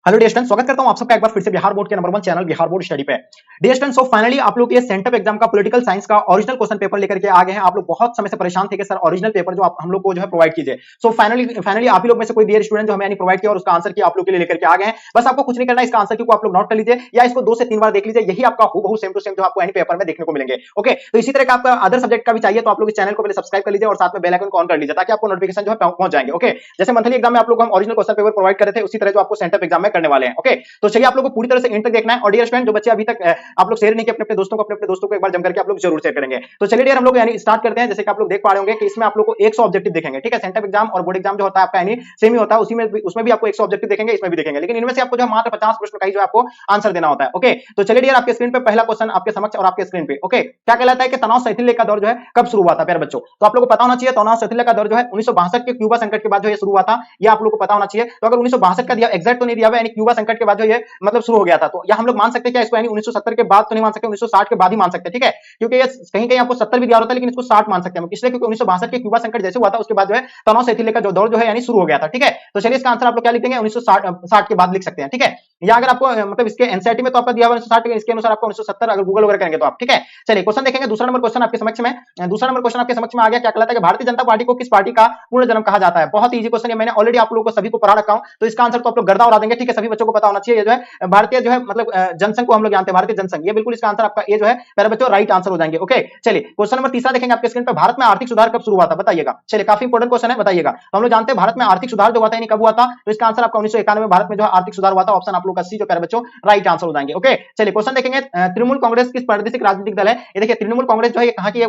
Hello dear student, स्वागत करता हूं आप सबका एक बार फिर से बिहार बोर्ड के number 1 channel Bihar board study पे। डियर स्टूडेंट, सो फाइनली आप लोग ये सेंटअप एग्जाम का पॉलिटिकल साइंस का ओरिजिनल क्वेश्चन पेपर लेकर के आ गए हैं। आप लोग बहुत समय से परेशान थे कि सर ओरिजिनल पेपर जो आप हम लोग को जो है प्रोवाइड कीजिए। सो फाइनली आप ही लोग में से कोई डियर स्टूडेंट जो हमें यानी प्रोवाइड किया और उसका आंसर की आप लोग के लिए लेकर के आ गए हैं। बस आपको कुछ नहीं करना है, इसका आंसर की को आप लोग नोट कर लीजिए या इसको 2 से 3 बार देख लीजिए। यही आपका हूबहू सेम टू सेम जो आपको यानी पेपर में देखने को मिलेंगे। ओके, तो इसी तरह का आपका अदर सब्जेक्ट का भी चाहिए तो आप लोग इस चैनल को पहले सब्सक्राइब कर लीजिए और साथ में बेल आइकन को ऑन कर लीजिए ताकि आपको नोटिफिकेशन जो है पहुंच जाएंगे। ओके, जैसे मंथली एग्जाम में आप लोग हम ओरिजिनल क्वेश्चन पेपर प्रोवाइड कर रहे थे उसी तरह जो आपको सेंटअप एग्जाम में करने वाले हैं। ओके, तो चलिए आप लोगों को पूरी तरह से एंड तक देखना है। और डियर स्टूडेंट, जो बच्चे अभी तक आप लोग शेयर नहीं किए अपने अपने दोस्तों को एक बार जम करके आप लोग जरूर शेयर करेंगे। तो चलिए डियर हम लोग यानी स्टार्ट करते हैं। जैसे कि आप लोग देख पा रहे होंगे कि इसमें आप लोग को 100 ऑब्जेक्टिव देखेंगे। ठीक है, सेंटअप एग्जाम और बोर्ड एग्जाम जो होता है आपका यानी सेम ही होता है, उसमें भी आपको 100 ऑब्जेक्टिव देखेंगे, इसमें भी देखेंगे, लेकिन इनमें से आपको जो मात्र 50 प्रश्न का ही जो आपको आंसर देना होता है। ओके, तो चलिए डियर आपके स्क्रीन पे पहला क्वेश्चन आपके समक्ष और आपके स्क्रीन पे। ओके, क्या कहलाता है कि तनाव शैथिल्य का दौर जो है कब शुरू हुआ था प्यारे बच्चों? तो आप लोगों को पता होना चाहिए तनाव शैथिल्य का दौर जो है 1962 के क्यूबा संकट के बाद जो ये शुरू हुआ था, ये आप लोगों को पता होना चाहिए। तो अगर 1962 का दिया एग्जैक्ट तो नहीं दिया हुआ यानी क्यूबा संकट के बाद जो ये मतलब शुरू हो गया था, तो या हम लोग मान सकते हैं क्या इसको यानी 1970 के बाद तो नहीं मान सकते, 1960 के बाद ही मान सकते हैं। ठीक है, क्योंकि ये कहीं कहीं आपको 70 भी दिया होता है लेकिन इसको 60 मान सकते हैं, इसलिए क्योंकि 1962 के क्यूबा संकट जैसे हुआ था उसके बाद जो है तनाव शैथिल्य का जो दौर जो है यानी शुरू हो गया था। ठीक है, तो चलिए इसका आंसर आप लोग क्या लिख देंगे, 1960 के बाद लिख सकते हैं। ठीक है, या अगर आपको मतलब इसके एनसीईआरटी में तो आपका दिया हुआ 1960, इसके अनुसार आपको 1970 अगर गूगल वगैरह करेंगे तो आप। ठीक है, चलिए क्वेश्चन देखेंगे। दूसरा नंबर क्वेश्चन आपके समक्ष में आ गया। क्या कहलाता है कि भारतीय जनता पार्टी को किस पार्टी का पूर्ण जन्म कहा जाता है? बहुत इजी क्वेश्चन है, मैंने ऑलरेडी आप लोगों को सभी को पढ़ा रखा हूं, तो इसका आंसर तो आप लोग गर्दा उड़ा देंगे। ठीक है, सभी बच्चों को पता होना चाहिए। ये जो है भारतीय जो है मतलब जनसंघ को हम लोग जानते हैं, भारतीय जनसंघ, ये बिल्कुल इसका आंसर आपका ये जो है मेरे बच्चों राइट आंसर हो जाएंगे। ओके, चलिए क्वेश्चन नंबर तीसरा देखेंगे आपके स्क्रीन पे। भारत में आर्थिक सुधार कब शुरू हुआ था बताइएगा। चलिए काफी इंपॉर्टेंट क्वेश्चन है, बताइएगा। तो हम लोग जानते हैं भारत में आर्थिक सुधार जो हुआ था यानी कब हुआ था, तो इसका आंसर आपका 1991 में भारत में जो आर्थिक सुधार हुआ था। ऑप्शन आप लोग का सी जो प्यारे बच्चों राइट आंसर हो जाएंगे। ओके, चलिए क्वेश्चन देखेंगे। तृणमूल कांग्रेस किस प्रादेशिक राजनीतिक दल है? ये देखिए तृणमूल कांग्रेस जो है ये कहां की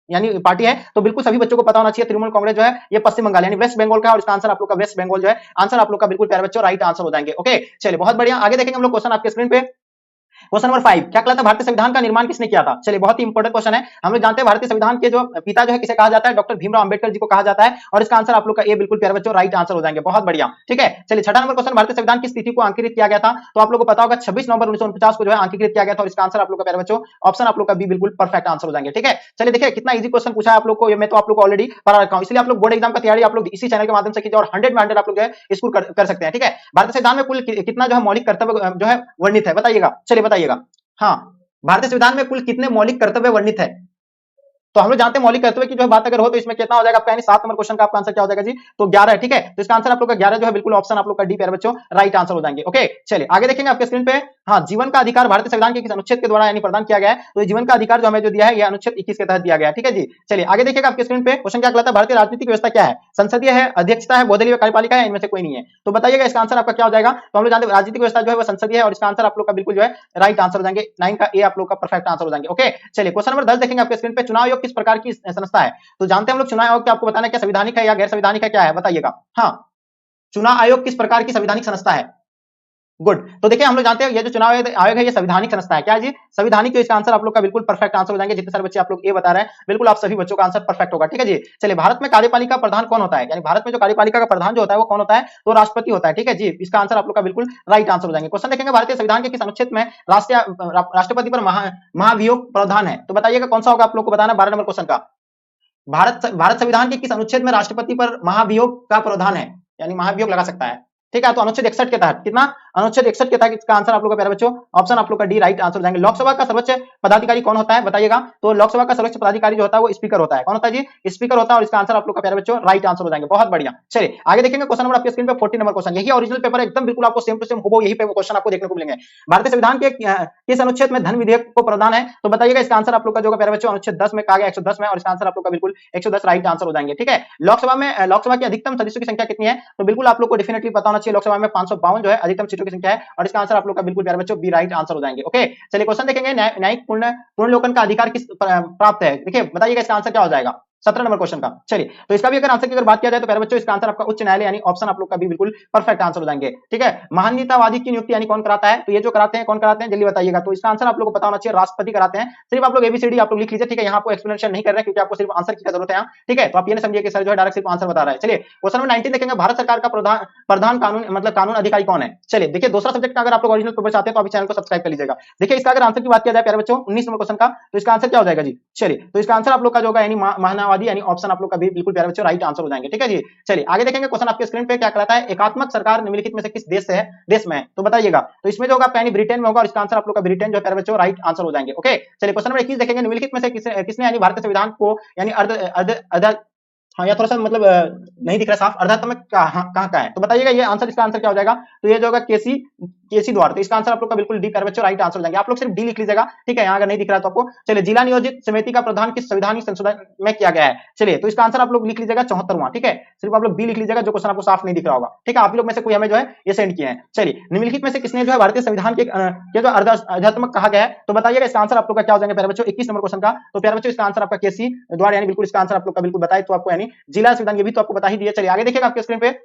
यानी पार्टी है, तो बिल्कुल सभी बच्चों को पता होना चाहिए तृणमूल कांग्रेस जो है ये पश्चिम बंगाल यानी वेस्ट बंगाल का, और इसका आंसर आप लोग का वेस्ट बंगाल जो है आंसर आप लोग का बिल्कुल प्यारे बच्चों राइट आंसर हो जाएंगे। ओके, चलिए बहुत बढ़िया, आगे देखेंगे हम लोग क्वेश्चन आपके स्क्रीन पे। क्वेश्चन नंबर 5, क्या कहलाता है भारतीय संविधान का निर्माण किसने किया था? चलिए बहुत ही इंपॉर्टेंट क्वेश्चन है। हम लोग जानते हैं भारतीय संविधान के जो पिता जो है किसे कहा जाता है, डॉक्टर भीमराव अंबेडकर जी को कहा जाता है, और इसका आंसर आप लोग का ए बिल्कुल प्यारे बच्चों राइट आंसर हो जाएंगे। बहुत बढ़िया, ठीक है। चलिए छठा नंबर क्वेश्चन, भारतीय संविधान किस तिथि को अंकित किया गया था? तो आप लोग को पता होगा 26 नवंबर 1949 को जो है अंकित किया गया था, और इसका आंसर आप लोग का प्यारे बच्चों ऑप्शन आप लोग का बी बिल्कुल परफेक्ट आंसर हो जाएंगे। ठीक है, चलिए देखिए कितना इजी क्वेश्चन पूछा है आप लोग को, मैं तो आप लोग को ऑलरेडी पढ़ा रखा हूं, इसलिए आप लोग बोर्ड एग्जाम का तैयारी आप लोग इसी चैनल के माध्यम से कीजिए और 100 में 100 आप लोग जो है स्कोर कर सकते हैं। ठीक है, भारतीय संविधान में कुल कितना जो है मौलिक कर्तव्य जो है वर्णित है बताइएगा। चलिए बताइएगा, हाँ भारतीय संविधान में कुल कितने मौलिक कर्तव्य वर्णित है? तो हम लोग जानते हैं मौलिक कर्तव्य की जो है बात अगर हो तो इसमें कितना हो जाएगा आपका, यानी 7 नंबर क्वेश्चन का आपका आंसर क्या हो जाएगा जी, तो 11 है। ठीक है, तो इसका आंसर आप लोग का 11 जो है बिल्कुल ऑप्शन आप लोग का डी प्यारे बच्चों राइट आंसर हो जाएंगे। ओके, चलिए आगे देखेंगे आपके स्क्रीन पे। हाँ, जीवन का अधिकार भारतीय संविधान के किस अनुच्छेद के द्वारा यानी प्रदान किया गया है? तो जीवन का अधिकार जो हमें जो दिया है यह अनुच्छेद 21 के तहत दिया गया है। ठीक है जी, चलिए आगे देखिएगा आपके स्क्रीन पे। क्वेश्चन क्या कहलाता है भारतीय राजनीतिक व्यवस्था क्या है? संसदीय है, अध्यक्षता है, बहुदलीय कार्यपालिका है, इनमें से कोई नहीं है, तो बताइएगा इसका आंसर आपका क्या हो जाएगा। तो हम लोग जानते हैं राजनीतिक व्यवस्था जो है वो संसदीय है, और इसका आंसर आप लोग का बिल्कुल जो है राइट आंसर हो जाएंगे। 9 का ए आप लोग का परफेक्ट आंसर हो जाएंगे। ओके, चलिए क्वेश्चन नंबर 10 देखेंगे आपके स्क्रीन पे। चुनाव आयोग किस प्रकार की संस्था है? तो जानते हैं हम लोग चुनाव आयोग, आपको बताना है क्या संवैधानिक है या गैर संवैधानिक है, क्या है बताइएगा। हाँ, चुनाव आयोग किस प्रकार की संवैधानिक संस्था है? गुड, तो देखिए हम लोग जानते हैं ये जो चुनाव आयोग है ये संवैधानिक संस्था है। क्या है जी? संवैधानिक, तो इसका आंसर आप लोग का बिल्कुल परफेक्ट आंसर हो जाएंगे। जितने सारे बच्चे आप लोग ये बता रहे हैं बिल्कुल आप सभी बच्चों का आंसर परफेक्ट होगा। ठीक है जी, चलिए भारत में कार्यपालिका प्रधान कौन होता है? यानी भारत में जो कार्यपालिका का प्रधान जो होता है वो कौन होता है? तो राष्ट्रपति होता है। ठीक है जी, इसका आंसर आप लोग का बिल्कुल राइट आंसर हो जाएंगे। क्वेश्चन देखेंगे भारतीय संविधान के किस अनुच्छेद में राष्ट्रपति पर महाभियोग प्रावधान है? तो बताइएगा कौन सा होगा, आप लोग को बताना। 12 नंबर क्वेश्चन का, भारत संविधान के किस अनुच्छेद में राष्ट्रपति पर महाभियोग का प्रावधान है, यानी महाभियोग लगा सकता है? ठीक है, तो अनुच्छेद 61 के तहत, कितना? अनुच्छेद 61 के तहत इसका आंसर आप लोग का प्यारे बच्चों ऑप्शन आप लोग का डी राइट आंसर हो जाएंगे। लोकसभा का सर्वोच्च पदाधिकारी कौन होता है बताइएगा। तो लोकसभा का सर्वोच्च पदाधिकारी जो होता है वो स्पीकर होता है। कौन होता है जी? स्पीकर होता है, और इसका आंसर आप लोग का प्यारे बच्चों राइट आंसर हो जाएंगे। बहुत बढ़िया, चलिए आगे देखेंगे क्वेश्चन नंबर आपके स्क्रीन पे 40 नंबर क्वेश्चन। यही ओरिजिनल पेपर एकदम बिल्कुल आपको सेम टू सेम हो यही पे क्वेश्चन आपको देखने को मिलेंगे। भारतीय संविधान के किस अनुच्छेद में धन विधेयक को प्रावधान है? तो बताइएगा इसका आंसर आप लोग का जो प्यारे बच्चों अनुच्छेद 10 में कहा गया, 110 में, और इसका आंसर आप लोग का बिल्कुल 110 राइट आंसर हो जाएंगे। ठीक है, लोकसभा की अधिकतम सदस्यों की संख्या कितनी है? तो बिल्कुल आप लोग को डेफिनेटली पता होना चाहिए लोकसभा में 552 जो है अधिकतम सीटों की संख्या है, और इसका आंसर आप लोग का बिल्कुल प्यारे बच्चों बी राइट आंसर हो जाएंगे। ओके, चलिए क्वेश्चन देखेंगे। न्यायिक पुनर्विलोकन का अधिकार किस प्राप्त है? देखिए बताइएगा इसका आंसर क्या हो जाएगा। 17 नंबर क्वेश्चन का, चलिए तो इसका भी अगर आंसर की अगर बात किया जाए तो प्यारे बच्चों इसका आंसर आपका उच्च न्यायालय यानी ऑप्शन आप लोग का भी बिल्कुल परफेक्ट आंसर हो जाएंगे। ठीक है, महान्यतावादी की नियुक्ति यानी कौन कराता है? तो ये जो कराते हैं कौन कराते हैं जल्दी बताइएगा। तो इसका आंसर आप लोग को पता होना चाहिए राष्ट्रपति कराते हैं। सिर्फ आप लोग एबीसीडी आप लोग लिख लीजिए। ठीक है, यहाँ आपको एक्सप्लेनेशन नहीं कर रहे हैं क्योंकि आपको सिर्फ आंसर की जरूरत है। ठीक है, तो आप ये नहीं समझिए कि सर जो है डायरेक्ट सिर्फ आंसर बता रहा है। चलिए क्वेश्चन नंबर 19 देखेंगे। भारत सरकार का प्रधान कानून मतलब कानून अधिकारी कौन है? चलिए देखिए दूसरा सब्जेक्ट का अगर आप लोग ओरिजिनल पेपर चाहते हैं तो अभी चैनल को सब्सक्राइब कर लीजिएगा। देखिए इसका अगर आंसर की बात किया जाए प्यारे बच्चों 19 नंबर क्वेश्चन का, तो इसका आंसर क्या हो जाएगा जी। चलिए तो इसका आंसर आप लोग का जो होगा यानी साम्यवादी यानी ऑप्शन आप लोग का भी बिल्कुल प्यारे बच्चों राइट आंसर हो जाएंगे। ठीक है जी, चलिए आगे देखेंगे क्वेश्चन आपके स्क्रीन पे क्या कहता है, एकात्मक सरकार निम्नलिखित में से किस देश से है, देश में है, तो बताइएगा। तो इसमें जो होगा आपका यानी ब्रिटेन में होगा और इसका आंसर आप लोग का ब्रिटेन जो है प्यारे बच्चों राइट आंसर हो जाएंगे। ओके, चलिए क्वेश्चन नंबर 21 देखेंगे, निम्नलिखित में से किसने यानी भारतीय संविधान को यानी अर्ध अर्ध अर्ध हाँ, या थोड़ा सा मतलब नहीं दिख रहा साफ, अर्धात्मक कहाँ का है, तो बताइएगा ये आंसर, इसका आंसर क्या हो जाएगा, तो ये जो होगा केसी द्वार, तो इसका आंसर आप लोग का बिल्कुल डी प्यारे बच्चों राइट आंसर हो जाएंगे। आप लोग सिर्फ डी लिख लीजिएगा, ठीक है, यहाँ अगर नहीं दिख रहा तो आपको। चलिए, जिला नियोजित समिति का प्रधान किस संवैधानिक संशोधन में किया गया है, चलिए तो इसका आंसर आप लोग लिख लीजिएगा 74वां, ठीक है, सिर्फ आप लोग बी लिख लीजिएगा, जो क्वेश्चन आपको साफ नहीं दिख रहा होगा, ठीक है, आप लोग में से कोई हमें जो है ये सेंड किए हैं। चलिए, निम्नलिखित में से किसने जो है भारतीय संविधान के जो अर्धात्मक कहा गया है, तो बताइएगा इसका आंसर आप लोग का क्या हो जाएगा प्यारे बच्चों 21 नंबर क्वेश्चन का, तो प्यारे बच्चों इसका आंसर आपका केसी द्वार यानी बिल्कुल इसका आंसर आप लोग का बिल्कुल बताए, तो आपको यानी जिला संविधान ये भी तो आपको बता ही दिया। चलिए आगे देखिएगा आपके स्क्रीन पे,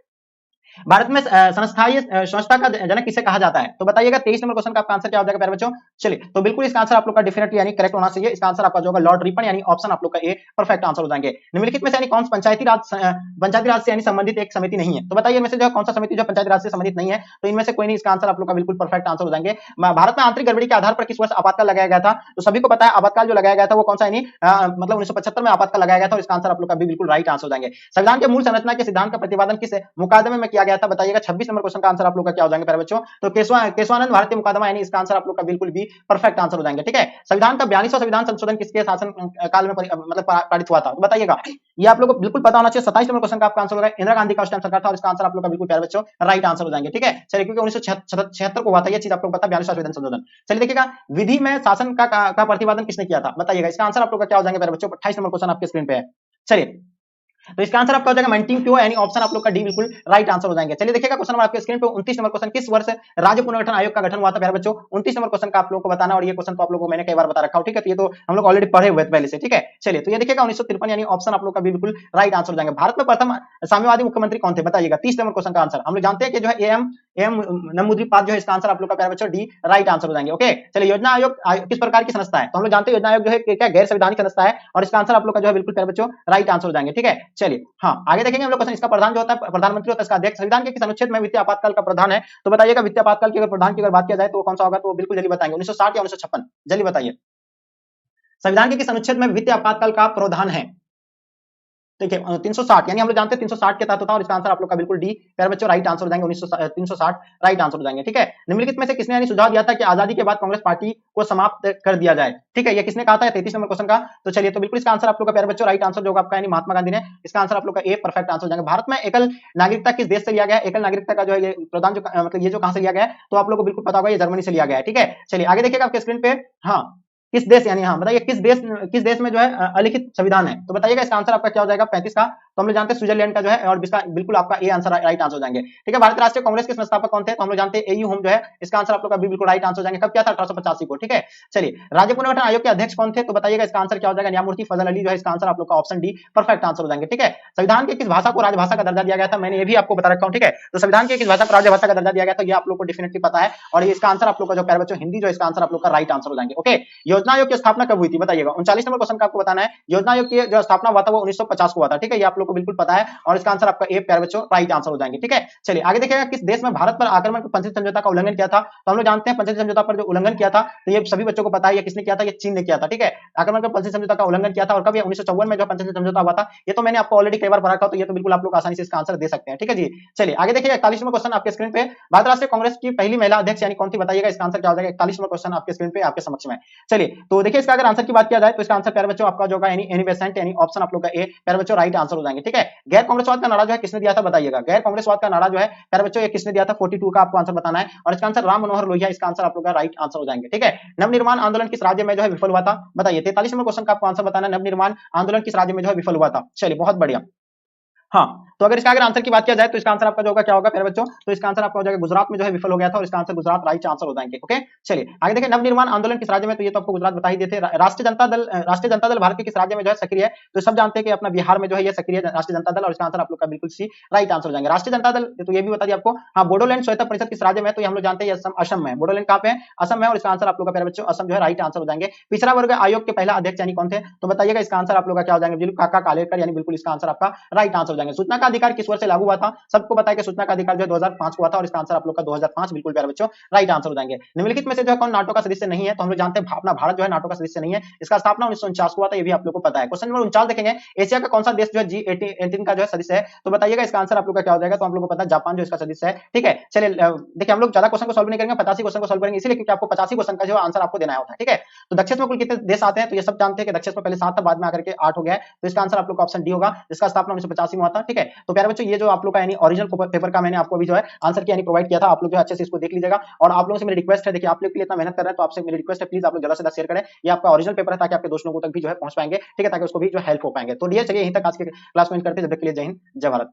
भारत में संस्थायी संस्था का जनक किसे कहा जाता है, तो बताइएगा 23 नंबर क्वेश्चन का आपका आंसर क्या हो जाएगा प्यारे बच्चों। चलिए, तो बिल्कुल इसका आंसर आप लोग का डेफिनेटली यानी करेक्ट होना चाहिए, इसका आंसर आपका जो होगा लॉर्ड रिपन यानी ऑप्शन आप लोग का ए परफेक्ट आंसर हो जाएंगे। निम्नलिखित में से यानी कौन पंचायती राज से यानी संबंधित एक समिति नहीं है, तो बताइए इनमें से जो कौन सा समिति जो पंचायती राज से संबंधित नहीं है, तो इनमें से कोई नहीं, इसका आंसर आप लोग का बिल्कुल परफेक्ट आंसर हो जाएंगे। भारत में आंतरिक गड़बड़ी के आधार पर किस वर्ष आपातकाल लगाया गया था, तो सभी को पता है आपातकाल जो लगाया गया था वो कौन सा यानी मतलब 1975 में आपातकाल लगाया गया था, और इसका आंसर आप लोग का भी बिल्कुल राइट आंसर हो जाएंगे। संविधान के मूल संरचना के सिद्धांत का प्रतिपादन किस मुकदमे में किया गया था, बताइएगा 26 नंबर क्वेश्चन का आंसर आप लोग का क्या हो जाएंगे प्यारे बच्चों, तो केशवानंद भारतीय मुकदमा यानी इसका आंसर आप लोग का बिल्कुल भी परफेक्ट आंसर हो जाएंगे। ठीक है, संविधान का 42वां संविधान संशोधन किसके शासन काल में मतलब पारित हुआ था, तो बताइएगा, ये आप लोग को बिल्कुल पता होना चाहिए। 27 नंबर क्वेश्चन का आपका आंसर होगा इंदिरा गांधी का उस टाइम सरकार था, और इसका आंसर आप लोग का बिल्कुल प्यारे बच्चों राइट आंसर हो जाएंगे। ठीक है, चलिए, क्योंकि 1976 को हुआ था ये चीज आप लोग पता, 42वां संविधान संशोधन। चलिए देखिएगा, विधि में शासन का प्रतिपादन किसने किया था, बताइएगा, इसका आंसर आप लोग का क्या हो जाएगा प्यारे बच्चों। 28 नंबर क्वेश्चन आपके स्क्रीन पे है। चलिए, तो इसका आंसर आपका हो जाएगा मेंटिंग प्यो यानी ऑप्शन आप लोग का डी बिल्कुल राइट आंसर हो जाएंगे। चलिए देखिएगा क्वेश्चन नंबर आपके स्क्रीन पे 29 नंबर क्वेश्चन, किस वर्ष राज्य पुनर्गठन आयोग का गठन हुआ था प्यारे बच्चों। 29 नंबर क्वेश्चन का आप लोगों को बताना, और ये क्वेश्चन तो आप लोगों को मैंने कई बार बता रखा हूं, ठीक है, तो ये तो हम लोग ऑलरेडी पढ़े हुए थे पहले से। ठीक है, चलिए, तो ये देखिएगा 1953 यानी ऑप्शन आप लोग का भी बिल्कुल राइट आंसर हो जाएंगे। भारत में प्रथम साम्यवादी मुख्यमंत्री कौन थे, बताइएगा। 30 नंबर क्वेश्चन का आंसर हम लोग जानते हैं कि जो है एम नमूद्रीपाद जो है, इसका आंसर आप लोग का प्यारे बच्चों डी राइट आंसर हो जाएंगे। ओके, चलिए, योजना आयोग किस प्रकार की संस्था है, तो हम लोग जानते हैं योजना आयोग जो है क्या गैर संवैधानिक संस्था है, और इसका आंसर आप लोग का जो है बिल्कुल प्यारे बच्चों राइट आंसर हो जाएंगे। ठीक है, चलिए, हाँ, आगे देखेंगे हम लोग क्वेश्चन, इसका प्रधान जो होता है प्रधानमंत्री होता है, इसका अध्यक्ष संविधान के किस अनुच्छेद में वित्तीय आपातकाल का प्रधान है, तो बताइएगा वित्तीय आपातकाल की अगर प्रधान की अगर बात किया जाए तो कौन सा होगा, तो बिल्कुल जल्दी बताएंगे 1960 या 1956, जल्दी बताइए, संविधान के किस अनुच्छेद में वित्तीय आपातकाल का प्रावधान है। देखिए 360 यानी हम लोग जानते हैं 360 के तहत होता है, और इसका आंसर आप लोग का बिल्कुल डी प्यारे बच्चों राइट आंसर हो जाएंगे। 360 राइट आंसर हो जाएंगे। ठीक है, निम्नलिखित में से किसने यानी सुझाव दिया था कि आजादी के बाद कांग्रेस पार्टी को समाप्त कर दिया जाए, ठीक है, ये किसने कहा था, 33 नंबर क्वेश्चन का। तो चलिए, तो बिल्कुल इसका आंसर आप लोग का प्यारे बच्चों राइट आंसर जो होगा आपका यानी महात्मा गांधी ने, इसका आंसर आप लोग का ए परफेक्ट आंसर हो जाएगा। भारत में एकल नागरिकता किस देश से लिया गया है, एकल नागरिकता का जो है ये प्रदान जो मतलब ये जो कहां से लिया गया है, तो आप लोग को बिल्कुल पता होगा ये जर्मनी से लिया गया है। ठीक है, चलिए आगे देखिएगा आपके स्क्रीन पे, हाँ, किस देश यानी, हाँ बताइए, किस देश में जो है अलिखित संविधान है, तो बताइएगा इसका आंसर आपका क्या हो जाएगा 35 का, तो हम लोग जानते हैं स्विट्जरलैंड का जो है, और इसका बिल्कुल आपका ए आंसर राइट आंसर हो जाएंगे। ठीक है, भारतीय राष्ट्रीय कांग्रेस के संस्थापक कौन थे, तो हम लोग जानते हैं एयू होम जो है, इसका आंसर आप लोग का भी बिल्कुल राइट आंसर हो जाएंगे। कब किया था, 1885 को। ठीक है, चलिए, राज्य पुनर्गठन आयोग के अध्यक्ष कौन थे, तो बताइएगा इसका आंसर क्या हो जाएगा, न्यायमूर्ति फजल अली जो है, इसका आंसर आप लोग का ऑप्शन डी परफेक्ट आंसर हो जाएंगे। ठीक है, संविधान की किस भाषा को राजभाषा का दर्जा दिया गया था, मैंने ये भी आपको बता रखा हूं। ठीक है, तो संविधान की किस भाषा को राजभाषा का दर्जा दिया गया था, ये आप लोग को डेफिनेटली पता है, और इसका आंसर आप लोग का जो प्यारे बच्चों हिंदी जो इसका आंसर आप लोग का राइट आंसर हो जाएंगे। ओके, योजना आयोग की स्थापना कब हुई थी, बताइए 39 नंबर क्वेश्चन का आपको बताना है। योजना आयोग की जो स्थापना हुआ था वो 1950 को हुआ था। ठीक है, ये आप लोग को बिल्कुल पता है, और इसका आंसर आपका ए प्यारे बच्चों राइट आंसर हो जाएंगे। ठीक है, चलिए आगे देखिएगा, किस देश में भारत पर आक्रमण पंचायत समझौता का उल्लंघन किया था, तो हम लोग जानते हैं पंचायत समझौता पर जो उल्लंघन किया था, तो ये सभी बच्चों को पता है, ये किसने किया था, ये चीन ने किया था। ठीक है, आक्रमण पर पंचायत समझौता का उल्लंघन किया था, और कब, 1954 में जो पंचायत समझौता हुआ था, ये तो मैंने आपको ऑलरेडी कई बार पढ़ा था, तो ये तो बिल्कुल आप लोग आसानी से इसका आंसर दे सकते हैं। ठीक है जी, चलिए आगे देखिए 41वां क्वेश्चन आपके स्क्रीन पे, भारत राष्ट्रीय कांग्रेस की पहली महिला अध्यक्ष यानी कौन थी, बताइएगा इसका आंसर क्या हो जाएगा। 41वां क्वेश्चन आपके स्क्रीन पे आपके समक्ष में। चलिए, तो देखिए इसका अगर आंसर की बात किया जाए, तो इसका आंसर प्यारे बच्चों आपका जो होगा एनी बेसेंट यानी ऑप्शन आप लोग का ए प्यारे बच्चों राइट आंसर हो जाएंगे। ठीक है, गैर कांग्रेसवाद का नारा जो है किसने दिया था, बताइएगा, गैर कांग्रेसवाद का नारा जो है प्यारे बच्चों ये किसने दिया था, 42 का आपको आंसर बताना है, और इसका आंसर राम मनोहर लोहिया, इसका आंसर आप लोग का राइट आंसर हो जाएंगे। ठीक है, नवनिर्माण आंदोलन किस राज्य में जो है विफल हुआ था, बताइए। 43 नंबर क्वेश्चन का आपको आंसर बताना है, नवनिर्माण आंदोलन किस राज्य में जो है विफल हुआ था। चलिए, बहुत बढ़िया। हाँ, तो अगर इसका अगर आंसर की बात किया जाए, तो इसका आंसर आपका जो होगा क्या होगा प्यारे बच्चों, तो इसका आंसर आपका हो जाएगा गुजरात में जो है विफल हो गया था, और इसका आंसर गुजरात राइट आंसर हो जाएंगे। ओके, चलिए आगे देखिए, नवनिर्माण आंदोलन किस राज्य में, तो ये तो आपको गुजरात बता ही देते। राष्ट्रीय जनता दल भारत के किस राज्य में जो है सक्रिय है, तो सब जानते हैं कि अपना बिहार में जो है ये सक्रिय है राष्ट्रीय जनता दल, और इसका आंसर आप लोग का बिल्कुल सी राइट आंसर हो जाएंगे। राष्ट्रीय जनता दल, तो ये भी बता दिया आपको। हाँ, बोडोलैंड स्वायत्त परिषद किस राज्य में, तो हम लोग जानते हैं असम में। बोडोलैंड कहाँ पे है, असम में, और इसका आंसर आप लोग का प्यारे बच्चों असम जो है राइट आंसर हो जाएंगे। पिछड़ा वर्ग आयोग के पहला अध्यक्ष यानी कौन थे, तो बताइएगा इसका आंसर आप लोग का क्या हो जाएंगे, बिल्कुल काका कालेकर यानी बिल्कुल इसका आंसर आपका राइट आंसर हो जाएंगे। सूचना का अधिकार किस वर्ष से लागू हुआ था? सबको पता है कि सूचना का अधिकार जो है 2005 को हुआ था और इसका आंसर आप लोग का 2005 बिल्कुल प्यारे बच्चों राइट आंसर हो जाएंगे। निम्नलिखित में से जो है कौन नाटो का सदस्य नहीं है? तो हम लोग जानते हैं अपना भारत जो है नाटो का सदस्य नहीं है। इसका स्थापना 1949 को हुआ था, ये भी आप लोग को पता है। क्वेश्चन नंबर 49 देखेंगे, एशिया का कौन सा देश जो है G18 का जो है सदस्य है? तो बताइएगा इसका आंसर आप लोग का क्या हो जाएगा? तो हम लोग को पता है जापान जो इसका सदस्य है। ठीक है, चलिए देखिए हम लोग ज्यादा क्वेश्चन को सॉल्व नहीं करेंगे, 85 क्वेश्चन को सॉल्व करेंगे इसलिए क्योंकि आपको 85 क्वेश्चन का जो आंसर आपको देना होता है। ठीक है, तो दक्षिण में कुल कितने देश आते हैं? तो ये सब जानते हैं कि दक्षिण में पहले 7 था, बाद में आकर के 8 हो गया है। तो इसका आंसर आप लोग का ऑप्शन डी होगा, जिसका स्थापना 1985 में हुआ था। ठीक है, तो प्यारे बच्चों ये जो आप लोग का यानी ओरिजिनल पेपर का मैंने आपको अभी जो है आंसर की यानी प्रोवाइड किया था, आप लोग जो अच्छे से इसको देख लीजिएगा। और आप लोगों से मेरी रिक्वेस्ट है, देखिए आप लोग के लिए इतना मेहनत कर रहे हैं तो आपसे मेरी रिक्वेस्ट है प्लीज आप लोग ज्यादा से ज्यादा शेयर करें। ये आपका ओरिजिनल पेपर है ताकि आपके दोस्त लोगों तक भी जो है पहुंच पाएंगे। ठीक है, ताकि उसको भी जो हेल्प हो पाएंगे। तो ये चलिए यहीं तक आज के क्लास में करते हैं। जब तक के लिए जय हिंद, जय भारत।